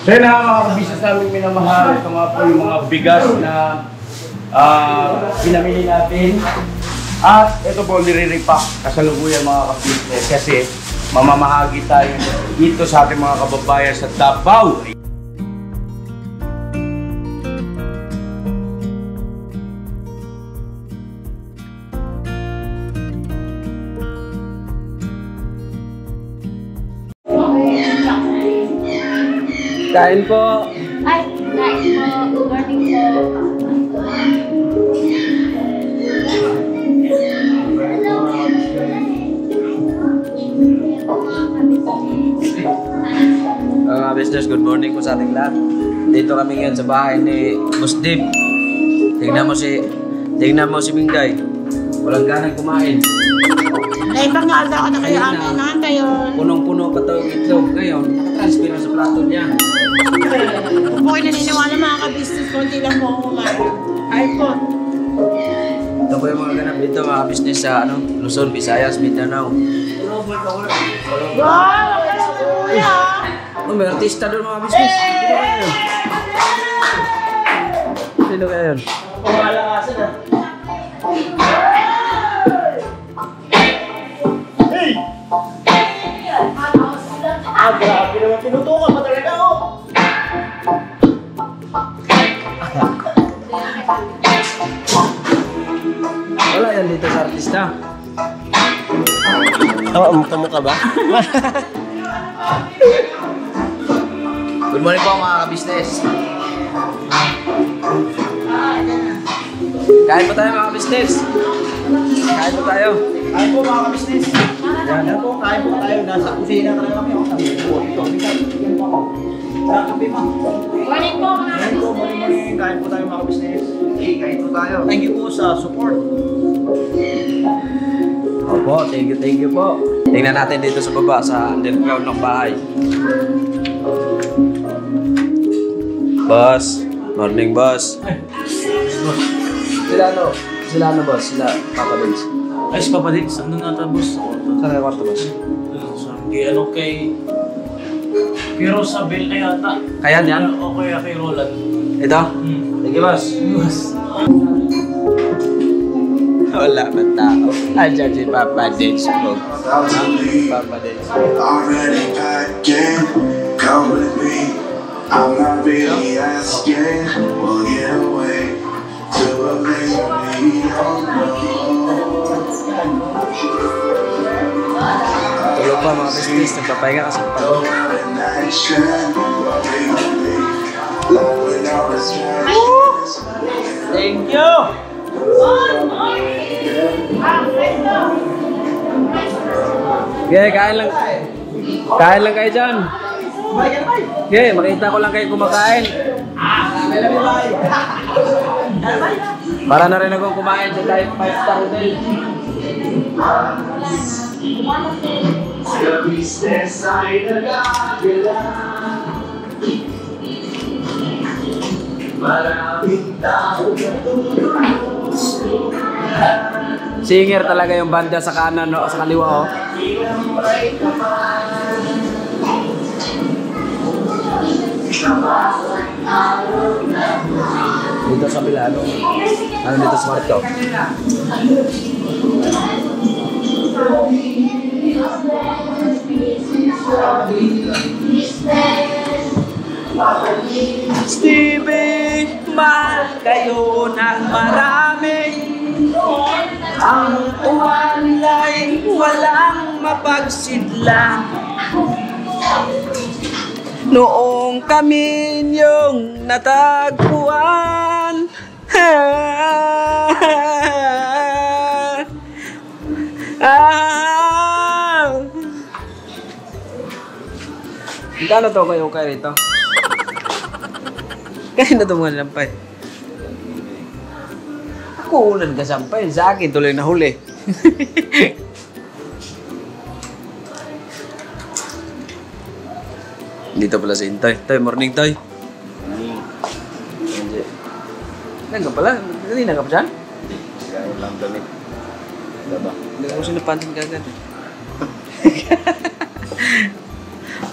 So yun na mga kabisnes namin minamahal. Ito nga po yung mga bigas na pinamili natin. At ito po nire-repack kasalukuyan mga kabisnes kasi mamamahagi tayo dito sa ating mga kababayan sa Davao. Kain po. Ay, kain po. Good morning po. Mga business, good morning po sa ating lahat. Dito kami ngayon sa bahay ni Boss Dip. Tingnan mo si Mingay. Walang ganang kumain. Ay, pang-alda ko na kayo amin na kayo. Punong-puno pa ito yung itlog. Ngayon, nakatransfer na sa plato niya. Kung po'y naniniwala mga ka-business, konti lang po ako kumain. Ay po. Ito po yung mga ganap dito, mga business sa Luzon, Visayas, Mindanao. Wow! Kuya! Oh, may artista doon mga business. Sino kayo yun? Pumalakasan na. Hey! Grabe naman. Tinutukan pa talaga ako. Wala yan dito sa artista. Mukha ba? Good morning po mga ka-business. Kain po tayo mga ka-business. Kain po tayo. Kain po mga ka-business. Yan po, kain po tayo. Nasa kusina ka lang kami. Morning po, mga Morning. Kain po tayo mga ka-business. Kain po tayo. Thank you po sa support. Opo, thank you po. Tingnan natin dito sa baba, sa underground ng bahay. Boss, morning boss. Sila boss, sila Papa Dins. Ay, si Papa Dins, ano nga tapos? Saan kayo kwarto boss? Kay Pero Sabel na yata. Kaya yan? O kaya kay Roland. Ito? Thank you boss. Yes. Wala man tao. Andiyan si Papa Dins po. Papa Dins. Already packing, come with me. I'm not really asking. We'll get away to a place we don't know. Tulog pa mga business, nagpapahinga kasi pagod. Thank you! Okay, kain lang. Kain lang kayo dyan. Okay, makita ko lang kayo kumakain. Para na rin akong kumain sa type 5-star hotel. Sa business ay nag-agila. Maraming tao Singer talaga yung banda sa kanan, no? Sa kaliwa, oh. Dito sa Bilano. Ano dito sa kwarto? Stevie, mahal kayo ng marami. Ang uwanlay walang mapagsidlan. Noong kami niyong natagpuan. Kano to kayo kayo rito? Kaya na tumungan lampay. Ako ulan ka sampay. Sa akin tuloy na huli. Dito pala si Intoy. Toy, morning Toy. Nandun pala? Kanina ka pa dyan? Gaya lang damit. Diba? Hindi ko sinapansin ka agad.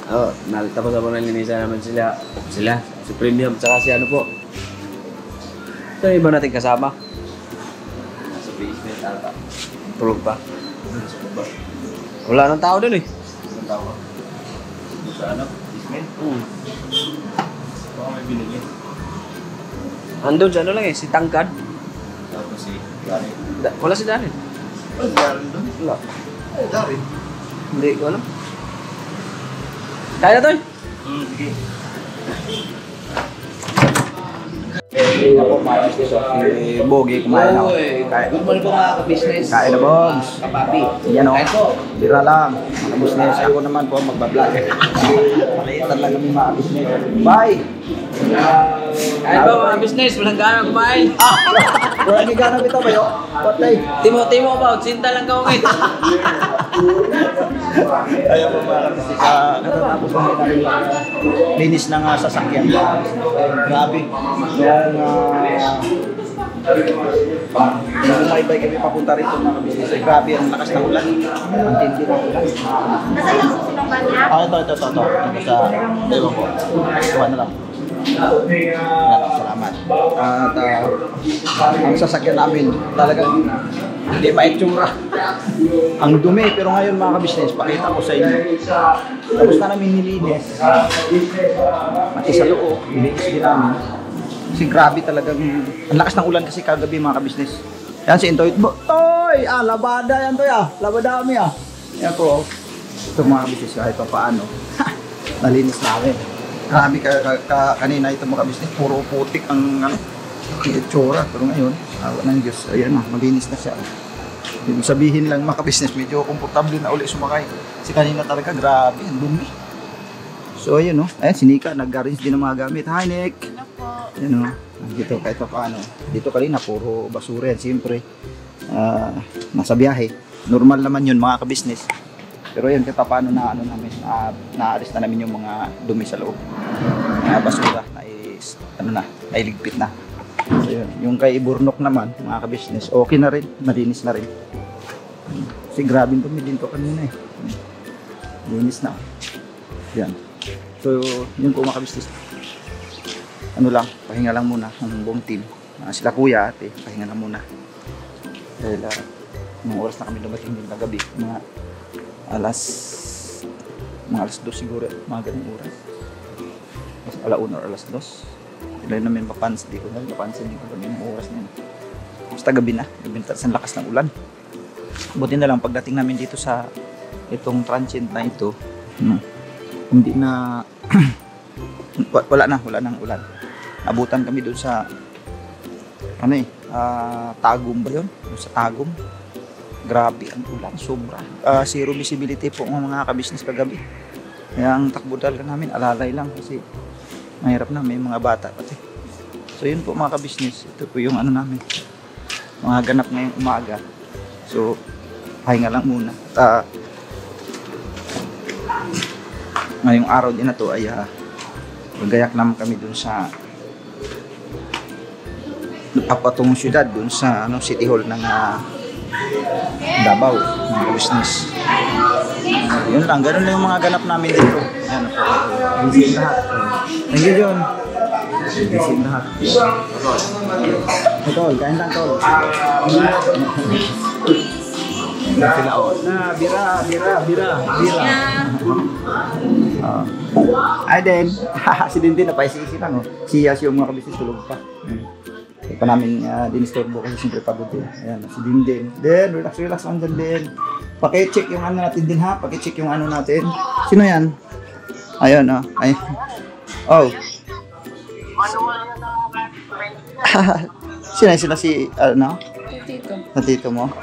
Oh, tapos ako nalinisan naman sila. Si Premium, tsaka si ano po. Ito yung iba natin kasama. Nasa basement ata. Tulog pa. Wala nang tao dun eh. Ang tawag. Sa ano? Basement? Baka may binili. Andun sa ano lang eh, si Tangkad. Tapos si Gary. Wala si Darin. Ano Gary doon? Wala. Ay, Gary. Hindi ko alam. Kaya na to eh. Sige. Ako, mga business of si Bogi, kumain ako. Good morning po mga ka-business. Kain na, Bogs. Kapapi. Yan o. Kain po. Bira lang. Mga business. Ayoko naman po magbablog. Maliitan lang kami mga business. Bye! Kain po mga business. Walang gana kumain. Wala ni ganap ito ba yun? Patay. Timo ba? Sinta lang ka umit. Ayaw po mga business. Katatapos na namin linis ng sasakyan. Grabe. Yung lumaybay kami papunta rito mga business. Grabe ang lakas ng ulan. Ang tindi ng ulan. Nasa yung susunod niya? Ito. Ito sa, ewan ko. Kuha na lang. Salamat. At ang sasakyan namin talagang hindi maitsura. Ang dumi, pero ngayon mga ka-business, pakita ko sa inyo. Tapos na namin nilinis. Pati sa loob, nilinis din namin. Kasi grabe talagang, ang lakas ng ulan kasi kagabi mga ka-business. Yan si Intoy. Toy! Labada yan Toy Labada kami Yan po. Ito mga ka-business kahit pa paano. Nalinis namin. Grabe kanina ito mga business, puro putik ang itsura. Pero ngayon, awa ng Diyos, ayan malinis na siya. Ibig sabihin lang mga business, medyo komportable na uli sumakay. Kasi kanina talaga, grabe, ang dumi. So ayun ayan si Nika, nag-arrange din ng mga gamit. Hi Nick! Ano po? Ayan dito kahit pa paano. Dito kanina, puro basura yan, siyempre. Nasa biyahe. Normal naman yun mga ka-business. Pero yun, kahit paano na namin, naalis na namin yung mga dumi sa loob. Basura, nailigpit na. So yun, yung kay Burnok naman, mga ka-business, okay na rin, malinis na rin. Kasi grabe dumi din to kanina eh. Linis na. Yan. So, yun po mga ka-business. Ano lang, pahinga lang muna ang buong team. Sila kuya, ate, pahinga lang muna. Dahil, mga oras na kami dumating din kagabi. Mga alas 2 siguro, mga ganung oras. Alauna or alas 2. Ilan namin mapansin, di ko yung oras na yun. Basta gabi na ang lakas ng ulan. Buti na lang pagdating namin dito sa itong transient na ito, hindi na wala nang ulan. Abutan kami doon sa Tagum ba yun? Doon sa Tagum. Grabe ang ulan, sobra. Zero visibility po ng mga ka-business kagabi. Kaya ang takbo talaga namin, alalay lang kasi mahirap na, may mga bata pati. So yun po mga ka-business, ito po yung namin, mga ganap ngayong umaga. So, pahinga lang muna. At ngayong araw din na to ay magayak naman kami dun sa papatungong syudad, dun sa City Hall ng Davao, mga business. Yun lang, ganun lang yung mga ganap namin dito. Yan po. Busy lahat. Thank you, John. Busy lahat. Tol, kain lang, Tol. Sila bira. Ay din. Si Dindin napaisisi lang. Siya yung mga kabisnes tulog pa. Hindi pa namin dinisturbo kasi siyempre pagod din. Ayan, si Dindin. Den, relax lang din. Paki-check yung natin din ha. Paki-check yung natin. Sino yan? Ayun Ay. Oh. Sino si Tito. Tito mo?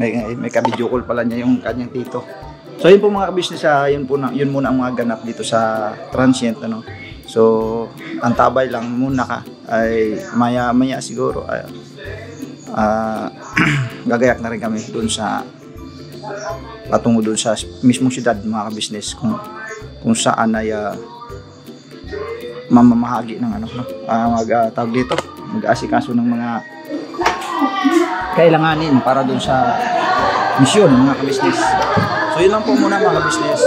May ka-video call pala niya yung kanyang tito. So yun po mga ka-business, yun muna ang mga ganap dito sa transient So antabay lang muna ay maya siguro gagayak na rin kami doon sa patungo doon sa mismong siyudad mga ka-business kung saan ay mamamahagi ng tawag dito, mag-aasikaso ng mga kailanganin para doon sa misyon mga ka-business. So yun lang po muna mga ka-business.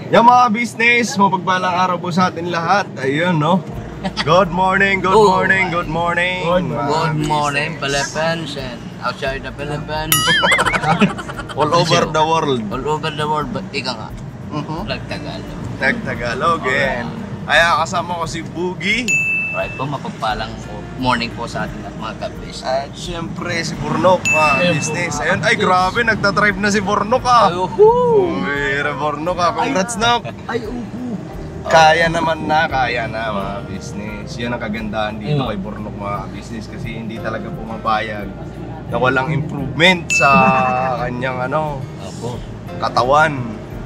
Yung mga business, mapagpalang araw po sa atin lahat. Ayun, no? Good morning, good morning, good morning. Good morning, Philippines and outside the Philippines. All over the world. All over the world, but ika nga. Nagtagalog. Nagtagalog, Kaya kasama ko si Boogie. Right po, mapagpalang morning po sa ating mga ka-business. At syempre si Burnok, mga business. Ayun, ay grabe, nagtatrive na si Burnok Uy, Burnok congrats Nok. Kaya naman kaya na mga business. Yan ang kagandahan dito kay Burnok mga business kasi hindi talaga pumapayag na walang improvement sa kanyang katawan.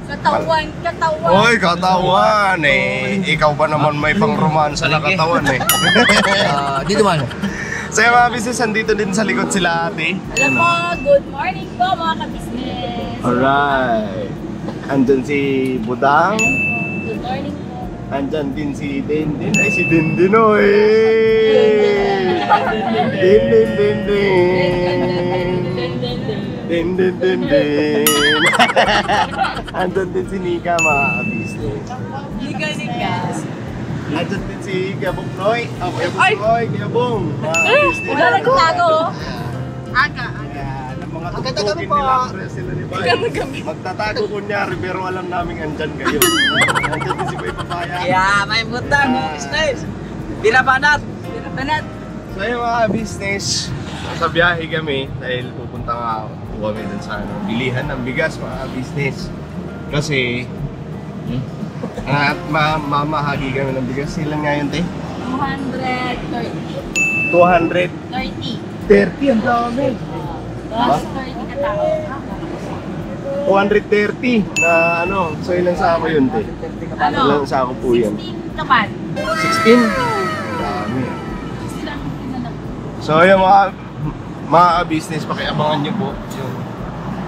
Katawan. Oy, katawan ikaw pa naman may pang-romansa na katawan Dito man. So yung mga business, andito din sa likod sila ate. Alam mo, good morning po mga ka-business. Alright. Andyan si Budang. Good morning po. Andyan din si Dindin. Ay, si Dindin Dindin. Andyan din si Nika mga business. Nika. Andyan din si Gabong Noy. Kuya Bong. Wala nagtago. Aga. Ang mga tutukin nila sila ni Bay. Magtatago kunyari pero alam namin andyan kayo. Andyan din si Bay Papaya. May butang, business. Binabanat. So yung mga business, sa biyahe kami dahil pupunta nga kami dun sa bilihan ng bigas mga business. Kasi at mamahagi kami ng bigas. Ilan nga yun, te? 230. 30, ang dami. Plus 30 katao. 230 na so ilang sako yun, te? Ilang sako po yun? 16 naman. 16? Ang dami. 16 ang pinanap. So yung mga business, pakiabangan nyo po yung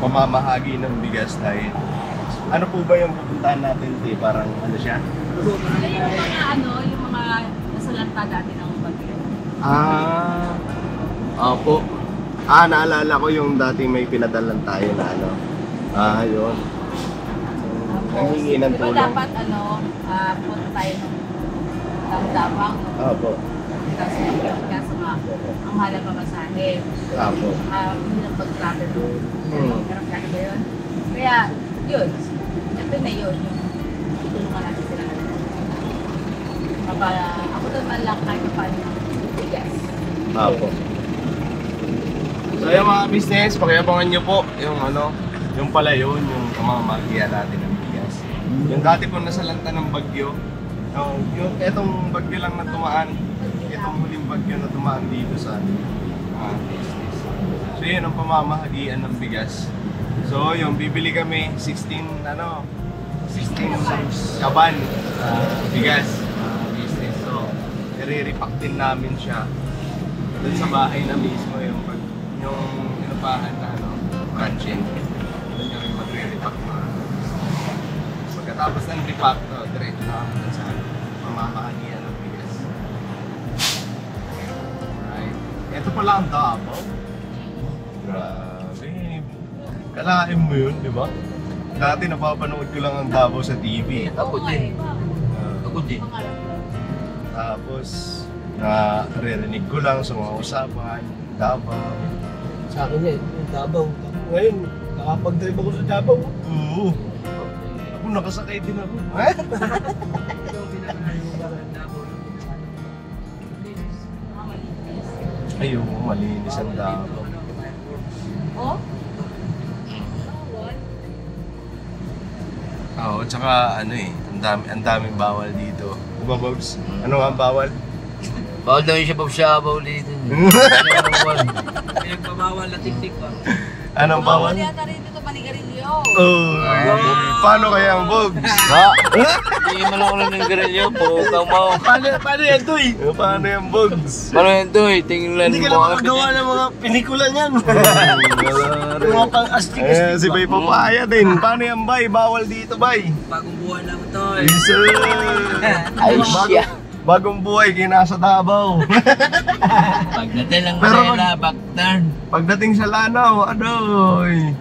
pamamahagi ng bigas dahil ano po ba yung pupuntahan natin, te? Parang siya? Yung mga nasalanta dati ng bagyo. Opo. Naalala ko yung dati may pinadalan tayo na yun. Nanghingi ng tulong. Diba dapat punta tayo ng Davao. Opo. Kaso nga, ang mahal pa masahe. Opo. Hindi na pag-travel doon. Pero kaya ba yun? Kaya, yun. Ito na yun. Yung tutulungan natin sila. Ako doon man lang kahit paano ng bigas. Opo. So yung mga business, pakiabangan nyo po yung yung pala yun, yung pamamagiya natin ng bigas. Yung dati po nasalanta ng bagyo, yung etong bagyo lang na tumaan, itong huling bagyo na tumaan dito sa mga business. So yun ang pamamahagian ng bigas. So yung bibili kami 16 kaban bigas business. So i-repack din namin siya doon sa bahay na mismo yung inupahan na branching. Doon kami magre-repack mga. Pagkatapos ng repack, diretso na kami doon sa mamamahagian ng bigas. Alright. Ito pala ang Davao. Grabe. Kalahin mo yun, di ba? Dati napapanood ko lang ang Davao sa TV. Ako din. Tapos, naririnig ko lang sa mga usapan, Davao. Sa akin yung Davao. Ngayon, nakapag-drive ako sa Davao. Oo. Ako nakasakay din ako. Ayun, malinis ang Davao. Oh? Oo, tsaka ang daming bawal dito. Diba, Bobs? Ano nga ang bawal? Bawal daw yung shabaw-shabaw dito. Pinagpabawal na tiktik pa. Anong bawal? Bawal yata rin dito panigarilyo. Paano kaya ang Bobs? Hindi man ako lang ng garilyo po. Paano yan, Toy? Paano yan, Bobs? Paano yan, Toy? Tingnan Hindi ka mo. lang makagawa ng mga pelikula niyan. Mga pang-astig. Si Bay Papaya din. Paano yan, Bay? Bawal dito, Bay. Bagong buhay lang ito. Yes, sir. Ay, siya. Bagong buhay, kinasa Davao. Pagdating ng Pero Manila, backturn. Pagdating sa Lanao, adoy.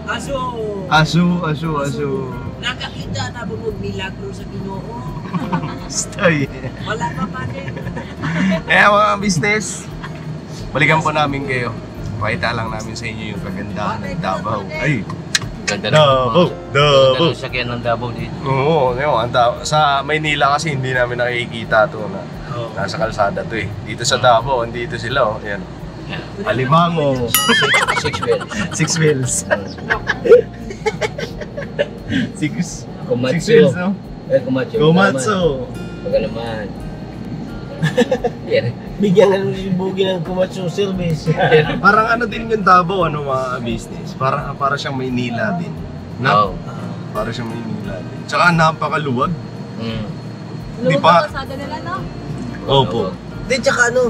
Aso. Asu. Nakakita na ba mo milagro sa Ginoo? Stoy. Wala pa pa din. Kaya mga business, balikan po namin kayo. Pakita lang namin sa inyo yung kagandahan ng Davao. Ay! Ganda Davao! Davao! Ganda sakyan ng Davao dito. Oo, yun, sa Maynila kasi hindi namin nakikita to na nasa kalsada to eh. Dito sa Davao, dito sila oh. Ayan. Alimango. 6 wheels. 6 wheels. 6 Komatsu. wheels, no? Komatsu. Komatsu. Baga naman. Yan. Bigyan na naman yung bugi ng Komatsu service. Parang ano din yung Davao, ano mga business. Para siyang Maynila din. No? Oo. Para siyang Maynila din. Tsaka napakaluwag. Mm. Di Luwag pa- ang kalsada nila, no? Opo. Di, tsaka ano,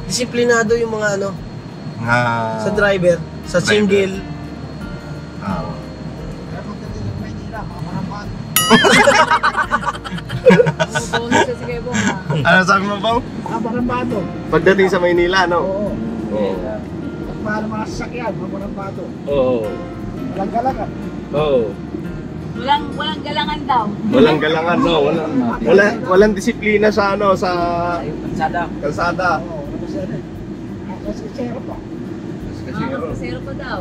disiplinado yung mga ano, sa driver, sa Driver. single. Ah. Bonus kasi kayo po, ha? Ano sabi mo bang? Mabarambado. Pagdating sa Maynila, no? Oo. Oo. Para mga sasakyan, mabarambado. Oo. Walang galakan. Oo. Walang galangan daw. Walang galangan, no? Walang disiplina sa ano, sa Pansada. kalsada. Oo, ano siya rin. Kasi zero pa. Zero pa daw.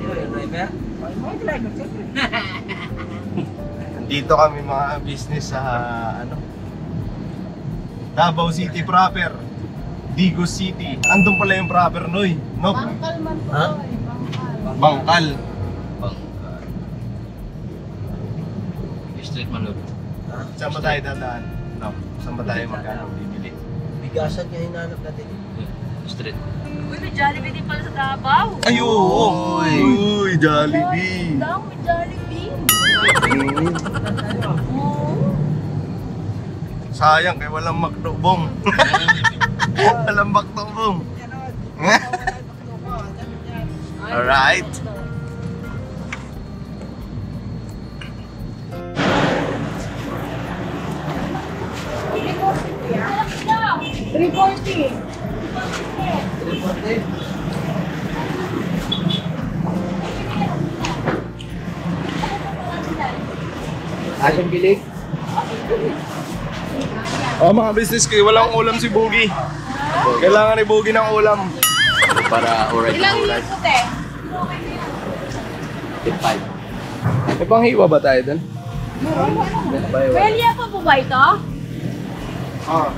Driver? Ay, mga driver, siyempre. Dito kami mga business sa ano, Davao City proper, Digos City. Andun pala yung proper, Noy. No? Bangkal man po. Ha? Bangkal. Bangkal. Street Manod. Saan ba tayo dadaan? No? Saan ba tayo magkano bibili? Bigasan niya hinanap natin. Street. Uy, may Jollibee din pala sa Davao. Ay, oo! Uy, Jollibee! Daw, may Jollibee. Sayang kay walang makdobong. Walang makdobong. Alright. Asong gilig? Oh, mga business kayo, walang ulam si Boogie. Kailangan ni Boogie ng ulam. Para alright. Ilang years ko, te? 5. May panghiwa ba tayo dun? Well, pa po ba ito? Ah.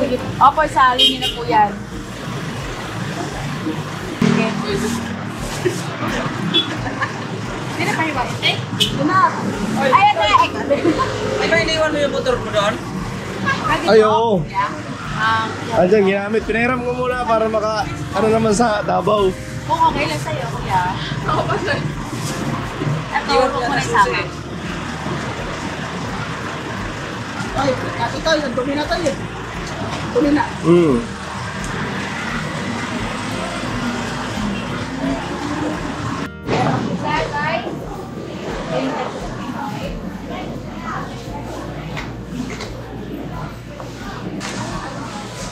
Sige. Opo, sali niyo na po yan. Hindi na kayo ba? Ito na. Ayan na. Ay, ba iniwan mo yung motor mo doon? Ay, oo. Um, Andiyan, ginamit. Pinahiram ko muna para maka, ano naman sa Davao. Kung okay lang sa'yo, kuya. Oo ba, sir? Ito, huwag mo na isama. Ay, kasi tayo, dumi na tayo. Dumi na.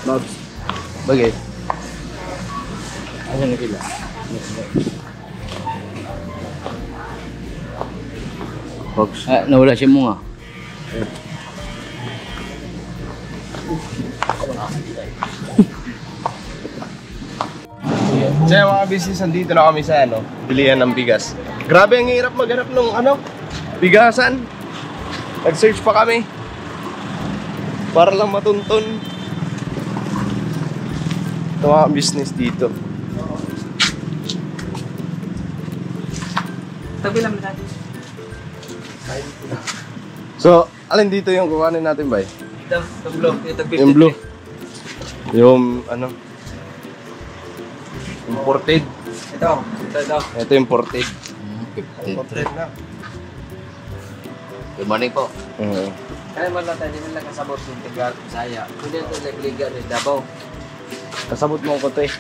Nobs. Bagay. Ano na kila? Box. Nawala siya mo nga. Kaya mga business, nandito na kami sa ano, bilihan ng bigas. Grabe ang hirap maghanap ng ano, bigasan. Nag-search pa kami. Para lang matuntun. Ito mga business dito. Tabi lang natin. So, alin dito yung kukuhanin natin, bay? Ito, blue. Ito, Yung blue. Yung ano, imported. Ito. Ito imported. 53. Imported na. Good morning po. Oo. Kaya man lang tayo, hindi man lang kasabot yung Tagalog, Bisaya. Kundi ito nagliga rin Davao. Kasabot mo ko to eh.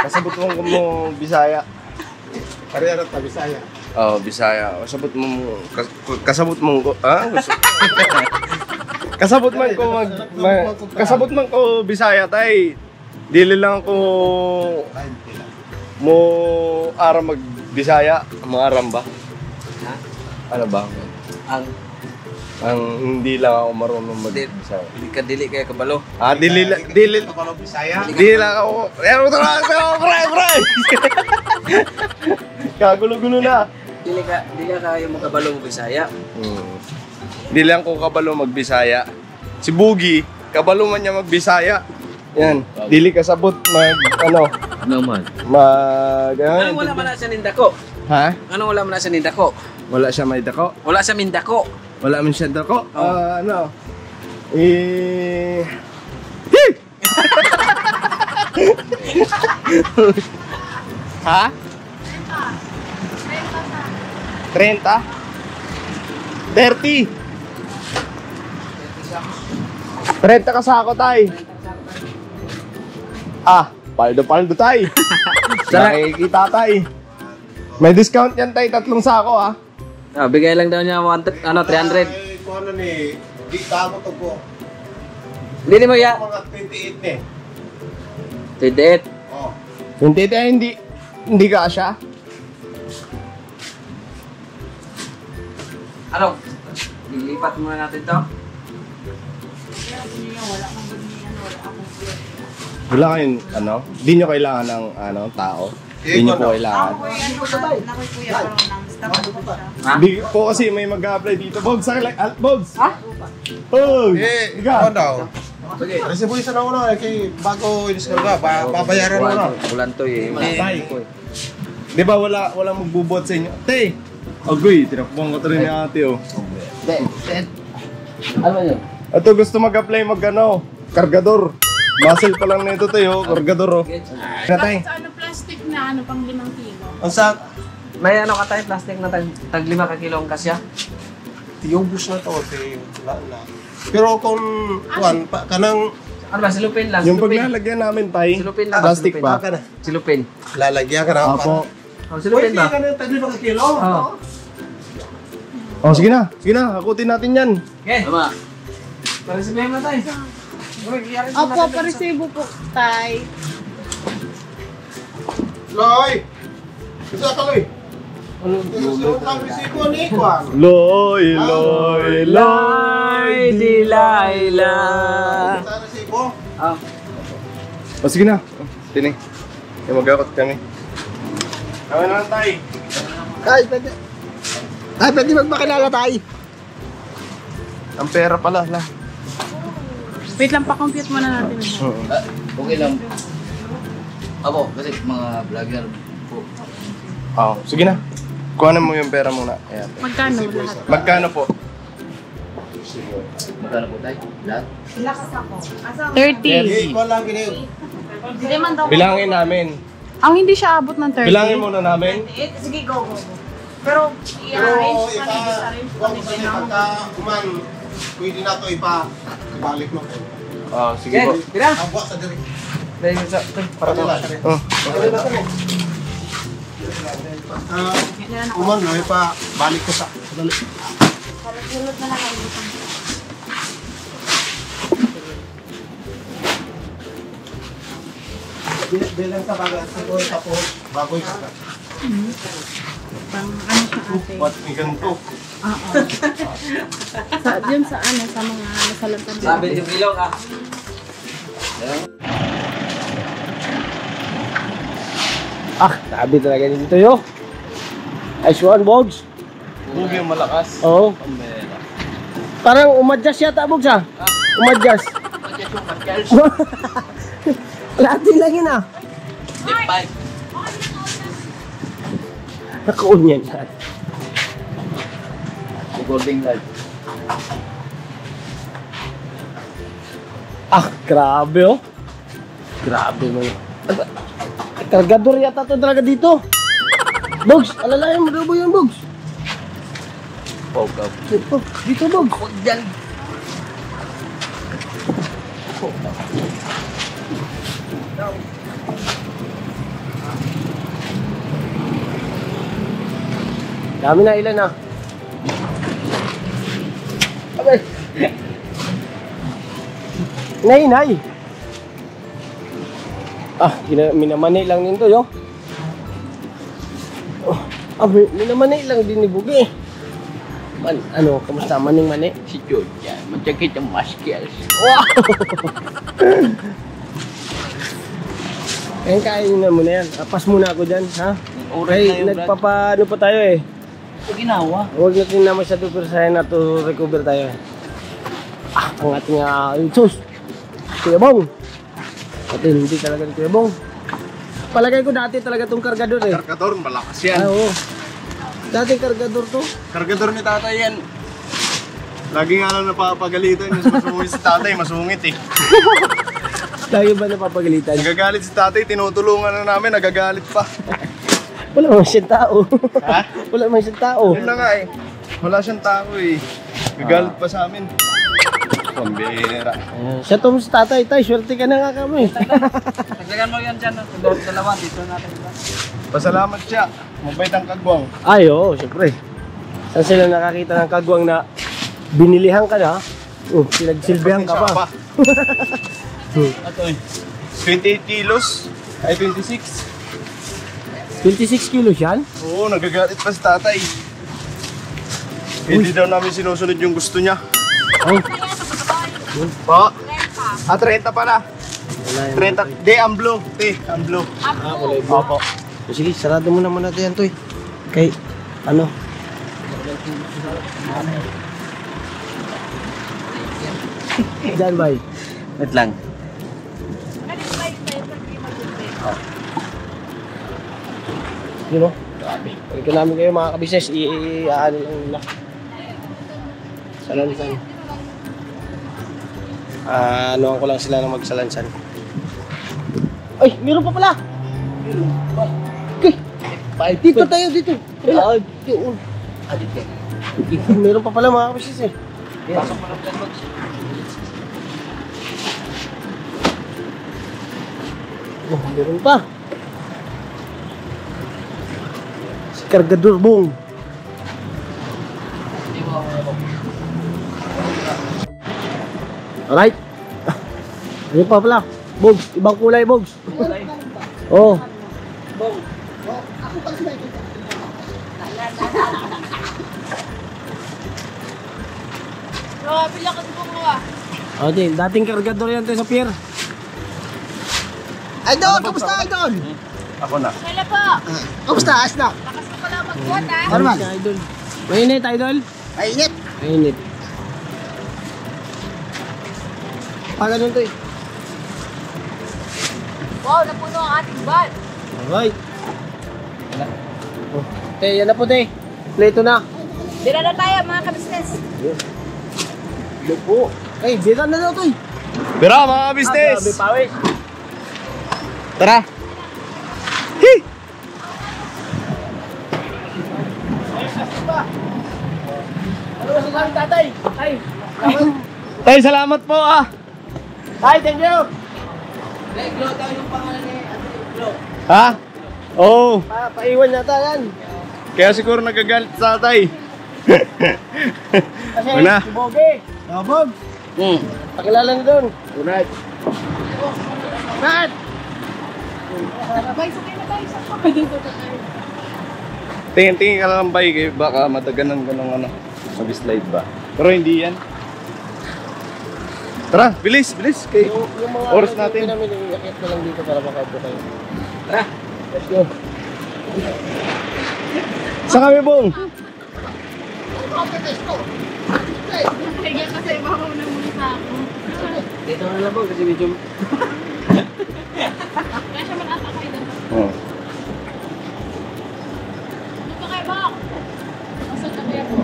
Kasabot mo Bisaya. Karera ta Bisaya. Oh, Bisaya. Kasabot mo kasabot mo ko, ah? Kasabot man ko kasabot man ko Bisaya tay. Dili lang ko mo ara mag Bisaya, mo aram ba? Ha? Ano ba? Ang hindi lang ako marunong mag-Bisaya. Hindi ka dili kaya kabalo. Dili lang ako. Pre! Kagulo-gulo na. Dili ka kaya mo kabalo mo Bisaya. Hindi lang ko kabalo mag-Bisaya. Si Boogie, kabalo man niya mag-Bisaya. Yan, dili kasabot Ano man? Anong wala man na sa nindako? Ha? Anong wala man na sa nindako? Wala siya may dako? Wala sa mindako. Wala man siya dako? Ha? 30? 30? 30 ka sa ako, tay. Paldo tay. Nakikita tay. May discount yan tay, 3 sako Bigay lang daw niya 300. Ay, kung ano ni, di tamo to po. Hindi mo ya. Mga 28 ni. 28. Oh. 28 hindi ka asya. Ano? Lilipat muna natin to. Wala kayong di nyo kailangan ng tao. Di nyo po kailangan. Di po kasi may mag-a-apply dito. Bogs, Bogs! Ha? Bogs! Ikaw daw. Resibuisan ako na bago i-discarga, babayaran mo na. Ulan to Di ba walang magbubot sa inyo? Te! Agoy, tinakbong ko to rin ni ate Ano ba yun? Ito gusto mag-apply kargador. Muscle pa lang nito tayo, kargador Natay. Plastic na pang 5 kilo. Ang sa May ka tayo, plastic na tag 5 ka kilo ang kasya? yung bus na to, pero kung kanang Ano ba, silupin lang? yung paglalagyan namin tay, Silupin lang. plastic ba? Silupin. Lalagyan ka na. Oh, silupin ba? Pwede ka na 5 kilo. Oo. Sige na, hakutin natin yan. Okay. Tama. Parisibihin mo tayo. Opo, parisibo po, tay. Loy! Isa ka, Loy! Loy, Dilayla. Sige na. Tining. Mag-akot kami. Kami na lang tayo. Pwede magmakilala tayo. Ang pera pala. Wait lang, pa-compute muna natin. Okay lang. Ako, kasi mga vlogger po. Sige na. Kuhanan mo yung pera muna. Ayan. Magkano lahat? Magkano po? Magkano po tayo? Lahat? 30. Bilangin namin. Ang hindi siya abot ng 30. Bilangin muna namin. Sige, go. Pero, i-arrange pwede na ito ibalik mo. Sige po. Tira! Abwa sa diri. Para po. Balik ko sa dali. Sulot na lang ang lutang. Bilang sa bagay, siguro tapos bagoy ka. Pang ano sa ate? What may ganito? Yun sa mga nasalantan. Sabi yung ilong Sabi talaga dito yo. Ice one, Bogs. Bugi yung malakas. Oo. Parang umadjust yata, Bogs Umadjust. Lati lang yun Naka-on yan. Recording live. Grabe Grabe mo. Kargador yata to talaga dito. Bogs, alalayan mo daw ba yun, Bogs? Dito, Bogs. Diyan. Dami na, ilan na? Okay. Nay. Minamani lang nito, yo. Minamani lang din ni Bugi. Ano, kamusta? Maning-mani? Si George yan. Matsakit ang muscles. Wow! Ayun, kainin na muna yan. Apas muna ako dyan, ha? Ay, nagpapaano pa tayo eh. Ito ginawa. Huwag natin na masyado persahin na to recover tayo. Ang ating sus. Kuya Bong. At hindi talaga ni Kuya Bong. Palagay ko dati talaga tong kargador eh. Kargador, malakas yan. Oo. Dating kargador to. Kargador ni tatay yan. Lagi nga lang napapagalitan. Mas masungit si tatay, masungit eh. Lagi ba napapagalitan? Nagagalit si tatay, tinutulungan na namin, nagagalit pa. Wala naman siyang tao. Ha? Wala naman siyang tao. Yun na nga eh. Wala siyang tao eh. Nagagalit pa sa amin. Pambira. Siya to sa tatay. Tay, swerte ka na nga kami. Pagdagan mo yan dyan. Dalawa, dito natin. Pasalamat siya. Mabait ang kagwang. Ay, oo, syempre. Saan sila nakakita ng kagwang na binilihan ka na? Pinagsilbihan ka pa. Ito eh. 28 kilos. Ay, 26. 26 kilos yan? Oo, nagagalit pa si tatay. Hindi daw namin sinusunod yung gusto niya. Ay, Pa? 30 pala. wala yan. 30. Di, amblo. Te, amblo. Wala yung opo. Sige, sarado mo naman natin yan, Toy. Kay, ano? Diyan, bay. Wait lang. Yun o. Balikan namin kayo mga kabisnes. I-ano lang nila. Salansan. Ano ko lang sila na magsalansan. Ay, meron pa pala! Okay. Dito tayo, dito. Dito. Meron pa pala mga kabisnes eh. Pasok mo lang dyan, Box. Oh, meron pa. Si Kargador Bong. Alright. Ayun pa pala. Bogs. Ibang kulay, Bogs. Oo. Pila ka dito mo ah. Okay, dating Kargador yan tayo sa pier. Idol, kamusta Idol? Ako na. Kailan po? Kamusta? Ayos na? Lakas mo pala magbuhat ah. Ano man? Si Idol. Mainit, Idol. Mainit. Mainit. Pag ganun to eh. Wow, napuno ang ating van. Alright. Oh, te, yan na po te. Pleto na. Dira na tayo mga kabisnes. Lupo. Ay, bira na daw to eh. Bira mga business! Grabe, pawis. Tara! Hey! Ano masasabi tatay? Ay, Tay, salamat po ah! ay, thank you. Ha? Oo! Paiwan yata yan. Kaya siguro nagagalit sa tatay. Kasi Una. si Boge. Bog. Pakilala na doon. Alright. Kat! Sabay, sakay na tayo. Sakay dito na tayo. Tingin ka lang bay, kayo baka mataganan ko ng ano, mag-slide ba? Pero hindi yan. Tara, bilis, bilis. Kay Yung mga oras natin. namin iakit na lang dito para makaupo kayo. Tara, let's go. Saan kami, Bong? Kaya kasi baka na muna sa ako. Dito na lang po kasi medyo... Kaya siya mag-asakay doon. Oh. Dito kayo ba? Masal na kaya po.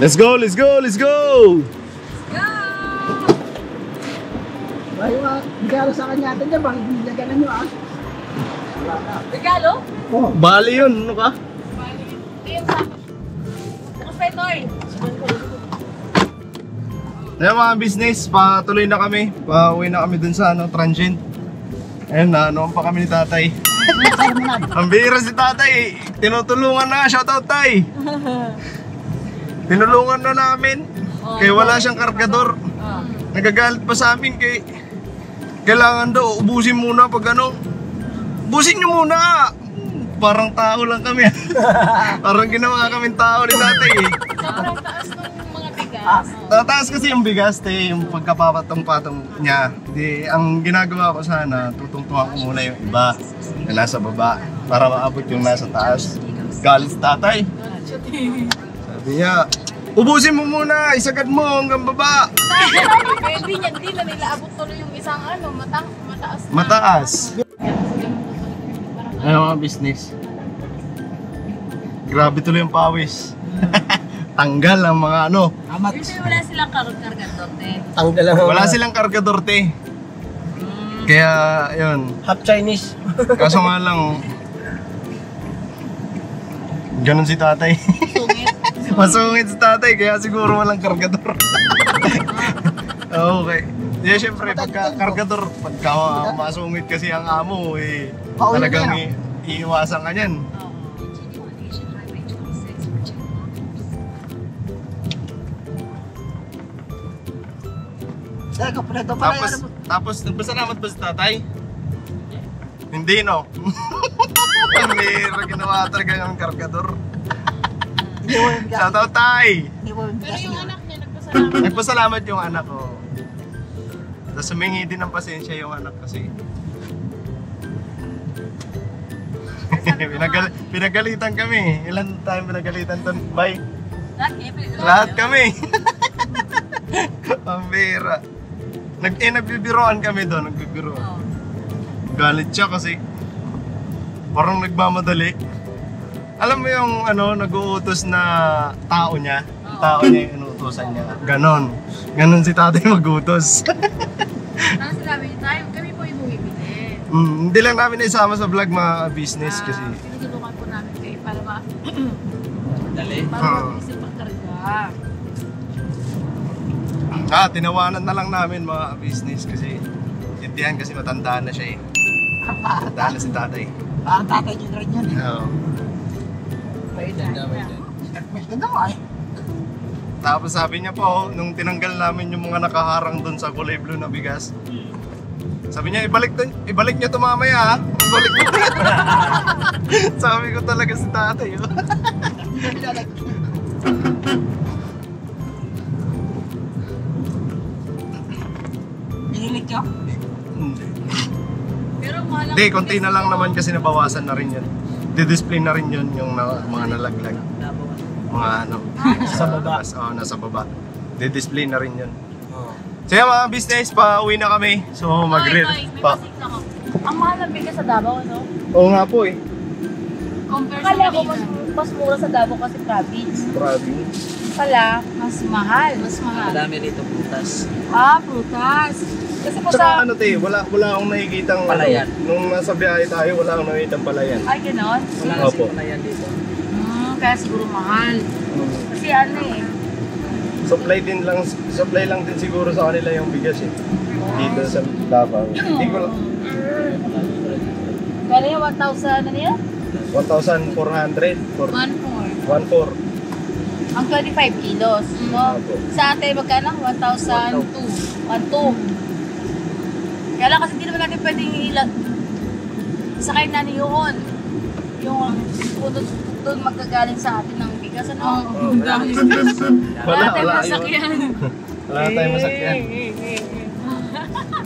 Let's go, let's go, let's go! Ay, regalo sa kanya natin dyan. Bakit hindi naganan nyo ah? Regalo? Bali yun, ano ka? Ayun sa ako. Bukas pa ito eh. Ayan mga business, patuloy na kami. Pauwi na kami dun sa ano, transient. Ayun, naanoan pa kami ni tatay. Ang bihira si tatay. Tinutulungan na, shoutout tay. Tinulungan na namin. Kaya wala siyang kargador. Nagagalit pa sa amin kay Kailangan daw, ubusin muna pag ano. Ubusin nyo muna! Parang tao lang kami. Parang ginawa kaming tao ni tatay eh. Sobrang taas ng mga bigas. Tataas kasi yung bigas, yung pagkapapatong-patong niya. Di, ang ginagawa ko sana, tutungtungan ko muna yung iba na nasa baba para maabot yung nasa taas. Galit si tatay. Sabi niya, ubusin mo muna, isagad mo hanggang baba. Pwede niya, hindi na nila abot tuloy yung isang ano, mataas na. Mataas. Ano mga business? Grabe tuloy yung pawis. Tanggal ang mga ano. Usually wala silang kargador din. Tanggal lang. Wala silang kargador te. Kaya yun. Half Chinese. Kaso nga lang, ganun si tatay. Masungit si tatay, kaya siguro walang kargador. Okay. Yeah, syempre, pagka kargador, pagka masungit kasi ang amo, eh, talagang iiwasan ka niyan. Tapos, nagpasalamat ba si tatay? Hindi, no? May ginawa talaga yung kargador. Shoutout, tay! Pero yung anak niya, nagpasalamat. Nagpasalamat yung anak ko. Tapos humingi din ng pasensya yung anak kasi. Pinagalitan kami. Ilan tayo pinagalitan to? Bye. Lahat kami. Pambira. Nagbibiroan kami doon. Nagbibiroan. Galit siya kasi parang nagmamadali. Alam mo yung ano, nag-uutos na tao niya? Yung tao niya yung inuutosan niya. Ganon. Ganon si tatay mag-utos. Ano sinabi niyo tayo? Kami po yung bumibili. Hindi lang namin isama sa vlog mga business kasi. Tinutulungan po namin kayo para Dali. mabilis yung pagkarga. Tinawanan na lang namin mga business kasi intindihan kasi matandaan na siya eh. Matandaan na si tatay. Tatay niyo rin yun. Oo. Ganda nga eh. Tapos sabi niya po, nung tinanggal namin yung mga nakaharang doon sa kulay blue na bigas, sabi niya, ibalik niyo to mamaya ha. Ibalik niyo. Sabi ko talaga si tatay. Oh. Binilig niyo? Pero mahal. Hindi, konti na lang naman kasi nabawasan na rin yun. Di-display na rin yun yung mga nalaglag. Mga ano. Sa baba. Nasa baba. Di-display na rin yun. So yan mga business, pa-uwi na kami. So mag-grill pa. Ang mahal ng bigas sa Davao, no? Oo nga po eh. Compare sa Manila. Mas mura sa Davao kasi province. Province. Pala, mas mahal. Mas mahal. Madami dito prutas. Prutas. Kasi po Tsaka sa... ano te, wala akong nakikitang Palayan. Nung nasa biyahe tayo, wala akong nakikitang palayan. Ay, ganon? Wala kasi Opo. palayan dito. Kaya siguro mahal. Kasi ano eh. Supply lang din siguro sa kanila yung bigas eh. Dito sa Davao. Hindi ko lang. Kaya yung 1,000 ano yan? 1,400 for 1,400. 1,400. Ang 25 kilos. No? Opo. Sa atin, magkano? 1,200. 1,200. Kaya lang kasi hindi naman natin pwedeng sakay na yun. Yung punot doon magkagaling sa atin ng bigas. Ano? Wala tayong yun. masakyan. Wala tayong masakyan.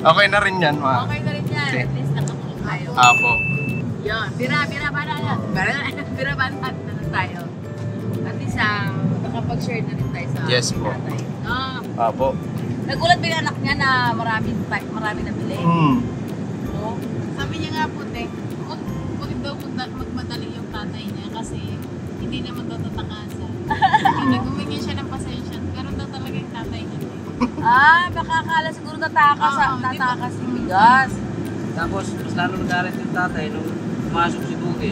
Okay na rin yan, ma. Okay na rin yan. At least nakatulog tayo. Apo. Yun. Bira ba na tayo? At least nakapag-share na rin tayo sa Yes po. tatay. Apo. Nagulat ba yung anak niya na marami nabili? Oo. Sabi niya nga po, huwag daw magmadali yung tatay niya kasi hindi naman daw tatakasan. Nag-umingi siya ng pasensya. Pero daw talaga yung tatay niya. Baka akala siguro tatakas yung bigas. Tapos, mas lalo nagalit yung tatay nung pumasok si Duke.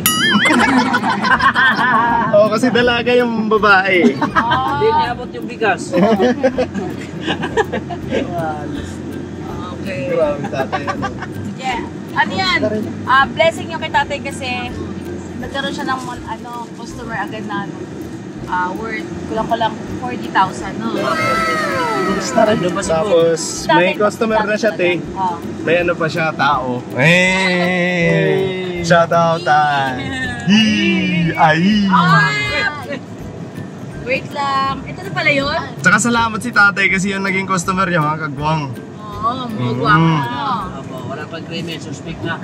Oo, kasi dalaga yung babae. Hindi niabot yung bigas. Okay. Grabe tatay. Yeah. Ano yan? Blessing yung kay tatay kasi nagkaroon siya ng customer agad na Worth kulang 40,000, no? Tapos, may customer na siya, te. Oh. May ano pa siya, tao. Hey! Shout out, Ay! Wait lang. Ito na pala yun? Tsaka salamat si tatay kasi yung naging customer niya, mga kagwang. Oo, magwang mo. Wala pang krimen, suspect na.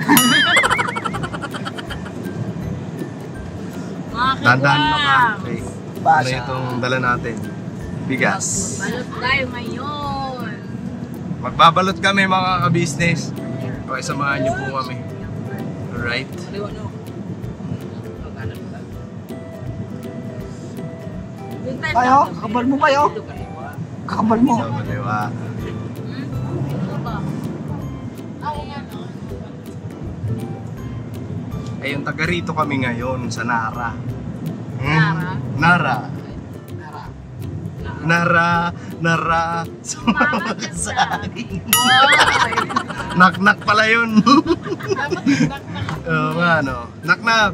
Mga Dandan mo ka. kagwang. Okay. Ano itong dala natin? Bigas. Balot tayo ngayon. Magbabalot kami mga ka-business. Okay, samahan niyo po kami. Alright? Kayo, kakabal mo kayo. Kakabal mo. So, diba? Ay, yung taga rito kami ngayon sa Nara. Nara. Sumama ka sa akin. Knock-knock pala yun. Oo nga, no? Knock-knock.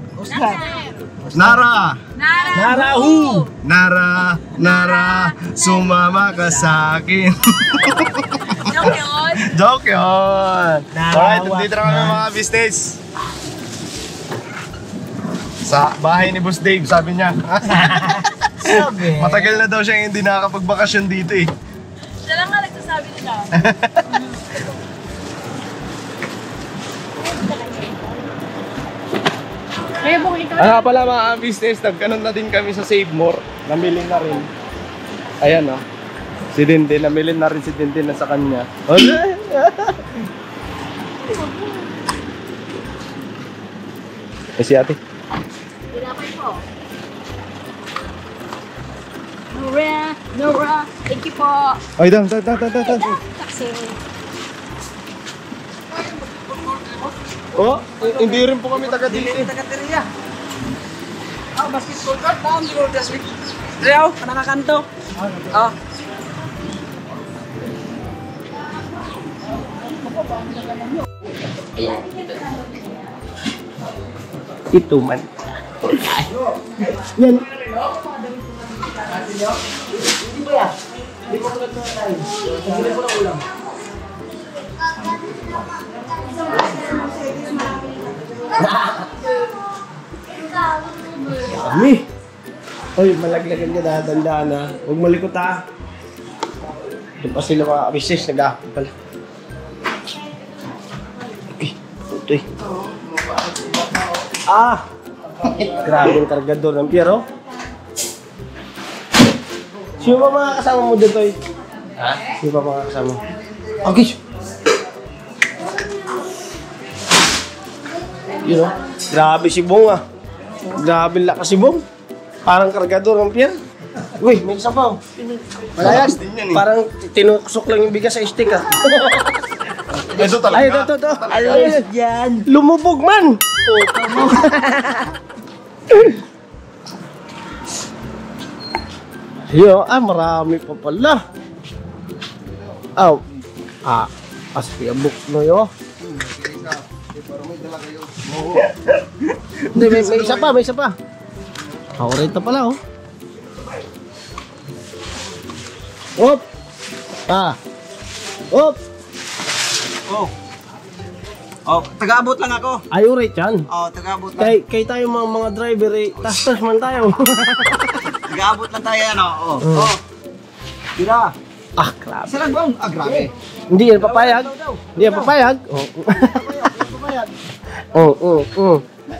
Nara. Nara, sumama ka sa akin. Joke yun? Joke yun. Alright, dito na kami mga business. Sa bahay ni Boss Dave, sabi niya. Matagal na daw siya hindi nakakapagbakasyon dito eh. Siya lang nga nagsasabi nila. Kaya po ikaw. Ano pala mga business, nagkanon na din kami sa Save More. Namili na rin. Ayan oh. Si Dindin, namili na rin si Dindin na sa kanya. Si ate. Pinapay po. Nora, thank you po. Ay, dam. Taxi. Oh, hindi rin po kami taga dito. Taga-teriya. Basketball court, down the road this week. Rio, nakakanto. Ito man. Yan. Kami. Oy, malaglagan ka na, dandaan na. Huwag malikot ha. Doon pa sila mga business, nag-aapon pala. Okay, ito eh. Grabe yung kargador ng Piero. Sino ba mga kasama mo dito eh? Ha? Sino ba mga kasama? Okay. You know, grabe si Bong ah. Grabe lakas si Bong. Parang kargador ng Piero. Uy, may isa pa. Malayas. Parang tinuksok lang yung bigas sa stick ah. Ito talaga. Ay, ito. Ayos dyan. Lumubog man. Yo, marami pa pala. Aspiabok no yo. Hindi, may isa pa. Rito pala oh. Op! Op! Oh, taga-abot lang ako. Ay, ulit yan. Oh, taga-abot lang. Kay tayo mga driver eh, tas-tas man tayo. Taga-abot lang tayo, ano? Oh. Tira. Grabe. Isa lang bang? Grabe. Hindi yan papayag. Hindi yan papayag.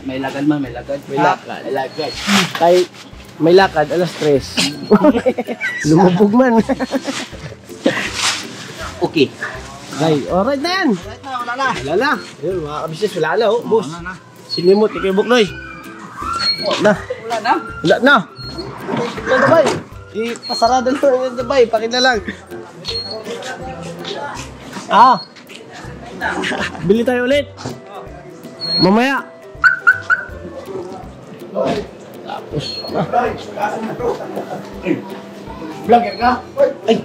May lagad man, may lagad. May lakad. Kay may lakad, alas 3. Lumubog man. Okay. Ay, alright na yan. Right na, wala na. Wala na. Yun, mga kabisnes, wala na oh. Boss. Wala na. Silimot, ikaw Buknoy. Wala na. Wala na. Yan dabay. Ipasarado lang yan dabay. Pakita lang. Bili tayo ulit. Mamaya. Tapos. Vlogger ka? Ay!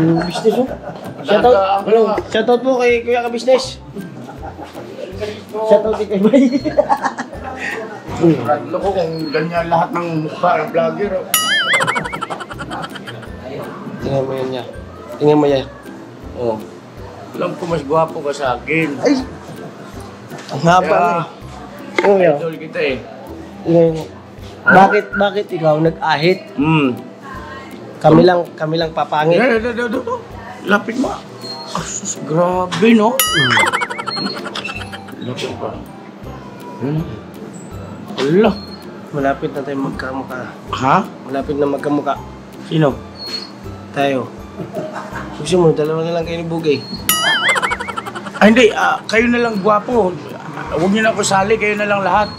Yung business oh. Shoutout po kay Kuya Ka Business. Shoutout kay Bay. Radlo ko kung ganyan lahat ng mukha ng vlogger. Tingnan mo yan niya. Tingnan mo yan. Oh. Alam ko mas gwapo ka sa akin. Ay! Ang haba na eh. Tingnan mo yan. Idol kita eh. Tingnan mo. Bakit ikaw nag-ahit? Kami lang papangit. Lapit mo. Asus, grabe no? Lapit pa. Ala. Malapit na tayo magkamukha. Ha? Malapit na magkamukha. Sino? Tayo. Gusto mo, dalawa na lang kayo ni Bugay. Ay hindi, kayo na lang gwapo. Huwag niyo na ako sali, kayo na lang lahat.